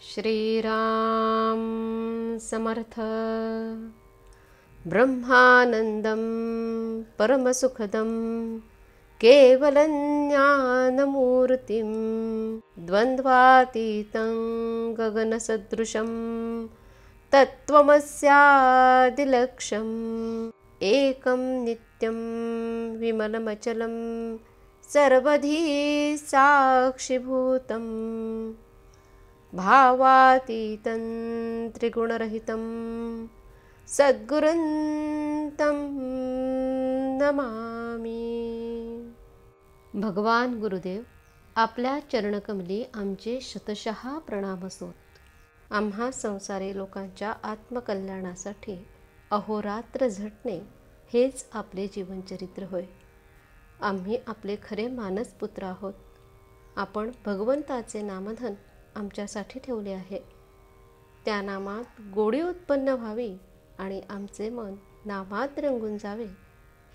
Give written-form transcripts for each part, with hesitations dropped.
श्रीराम समर्थ। ब्रह्मानंदं परमसुखदं केवलं ज्ञानमूर्तिं द्वन्द्वातीतं गगनसदृशं तत्त्वमस्यादिलक्ष्यम् एकं नित्यं विमलमचलं सर्वधी साक्षिभूतं भावातीतं त्रिगुणरहितं सद्गुरुं तं नमामि। भगवान गुरुदेव आपल्या चरणकमली आमचे शतशः प्रणाम असोत। आम्हा संसारी लोकांच्या आत्मकल्याणासाठी अहोरात्र झटणे हेच आपले जीवनचरित्र होय। आम्ही आपले खरे मानसपुत्र आहोत। आपण भगवंताचे नामधन आमच्यासाठी ठेवले आहे। त्या नामात गोडी उत्पन्न व्हावी आणि आमचे मन नामात रंगून जावे,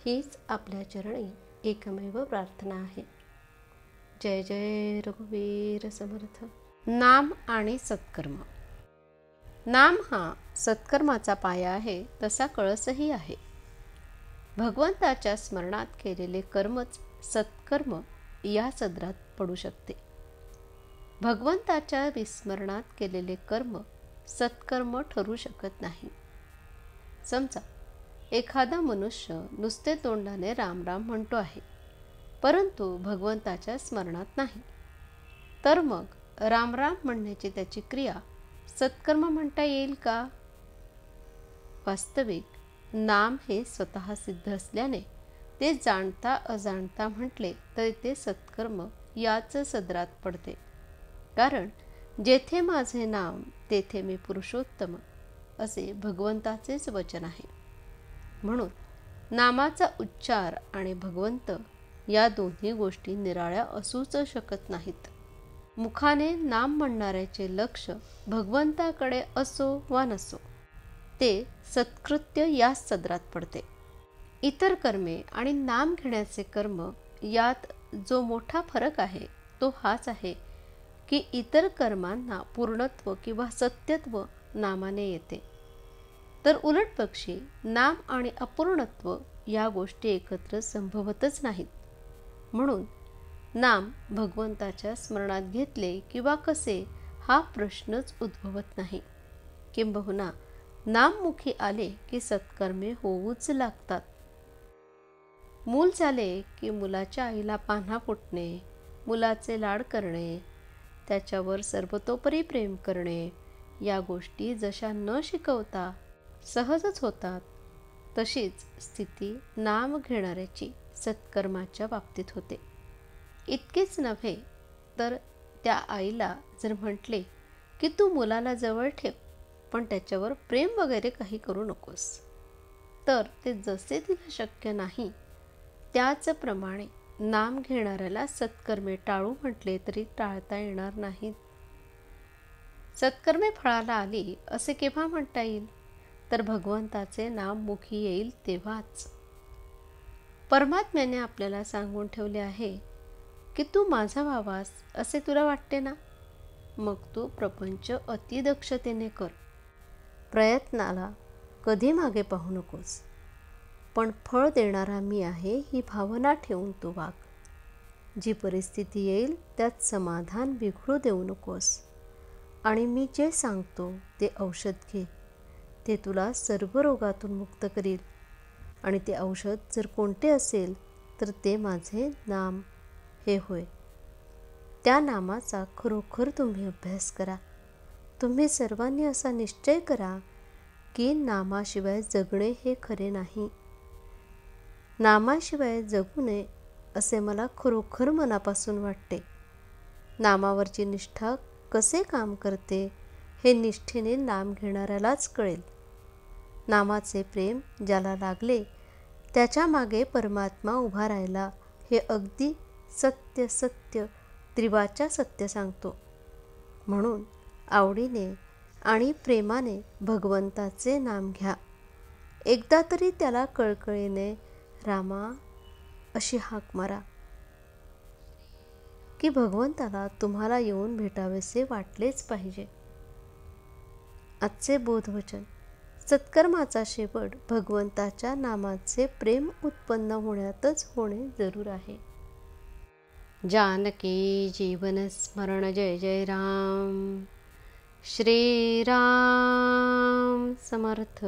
हीच आपल्या चरणी एकमेव प्रार्थना आहे। जय जय रघुवीर समर्थ। नाम आणि सत्कर्म। नाम हा सत्कर्माचा पाया आहे, तसा कळसही आहे। भगवंताच्या स्मरणात केलेले कर्मच सत्कर्म या सदरात पडू शकते। भगवंताच्या विस्मरणात केलेले कर्म सत्कर्म ठरू शकत नाही। समजा एखादा मनुष्य नुसते तोंडाने राम राम म्हणतो आहे, परंतु भगवंताच्या स्मरणात नाही, तर मग राम राम म्हणण्याची त्याची क्रिया सत्कर्म म्हणता येईल का? वास्तविक नाम हे स्वतः सिद्ध असल्याने ते जाणता अजाणता म्हटले तरी ते सत्कर्म याच सदरात पडते। कारण जेथे माझे नाम तेथे मी पुरुषोत्तम, असे भगवंताचेच वचन आहे। म्हणून नामाचा उच्चार आणि भगवंत या दोन्ही गोष्टी निराळ्या असूच शकत नाहीत। मुखाने नाम म्हणणाऱ्याचे लक्ष भगवंताकडे असो वा नसो, ते सत्कृत्य याच सदरात पडते। इतर कर्मे आणि नाम घेण्याचे कर्म यात जो मोठा फरक आहे तो हाच आहे की इतर कर्मांना पूर्णत्व किंवा सत्यत्व नामाने येते, तर उलटपक्षी नाम आणि अपूर्णत्व या गोष्टी एकत्र संभवतच नाहीत। म्हणून नाम भगवंताच्या स्मरणात घेतले किंवा कसे हा प्रश्नच उद्भवत नाही। किंबहुना नाममुखी आले की सत्कर्मे होऊच लागतात। मूल झाले की मुलाच्या आईला पान्हा फुटणे, मुलाचे लाड करणे, त्याच्यावर सर्वतोपरी प्रेम करणे, या गोष्टी जशा न शिकवता सहजच होतात, तशीच स्थिती नाम घेणाऱ्याची सत्कर्माच्या बाबतीत होते। इतकेच नव्हे तर त्या आईला जर म्हटले की तू मुलाला जवळ ठेव, पण त्याच्यावर प्रेम वगैरे काही करू नकोस, तर ते जसे तिला शक्य नाही, त्याचप्रमाणे नाम घेणाऱ्याला सत्कर्मे टाळू म्हटले तरी टाळता येणार नाहीत। सत्कर्मे फळाला आली असे केव्हा म्हणता येईल? तर भगवंताचे नाम मुखी येईल तेव्हाच। परमात्म्याने आपल्याला सांगून ठेवले आहे की तू माझा व्हावास असे तुला वाटते ना, मग तू प्रपंच अतिदक्षतेने कर। प्रयत्नाला कधी मागे पाहू नकोस, पण फळ देणारा मी आहे ही भावना ठेवून तू वाग। जी परिस्थिती येईल त्यात समाधान बिघडू देऊ नकोस, आणि मी जे सांगतो ते औषध घे। ते तुला सर्व रोगातून मुक्त करील, आणि ते औषध जर कोणते असेल तर ते माझे नाम हे होय। त्या नामाचा खरोखर तुम्ही अभ्यास करा। तुम्ही सर्वांनी असा निश्चय करा की नामाशिवाय जगणे हे खरे नाही। नामाशिवाय जगू नये असे मला खरोखर मनापासून वाटते। नामावरची निष्ठा कसे काम करते हे निष्ठेने नाम घेणाऱ्यालाच कळेल। नामाचे प्रेम ज्याला लागले त्याच्या मागे परमात्मा उभा राहिला हे अगदी सत्य सत्य त्रिवाचा सत्य सांगतो। म्हणून आवडीने आणि प्रेमाने भगवंताचे नाम घ्या। एकदा तरी त्याला कळकळीने रामा अशी हाक मारा की भगवंताला तुम्हाला येऊन भेटावेसे वाटलेच पाहिजे। आजचे बोधवचन. सत्कर्माचा शेवट भगवंताच्या नामाचे प्रेम उत्पन्न होण्यातच होणे जरूर आहे. जानकी जीवन स्मरण. जय जय राम. श्रीराम समर्थ.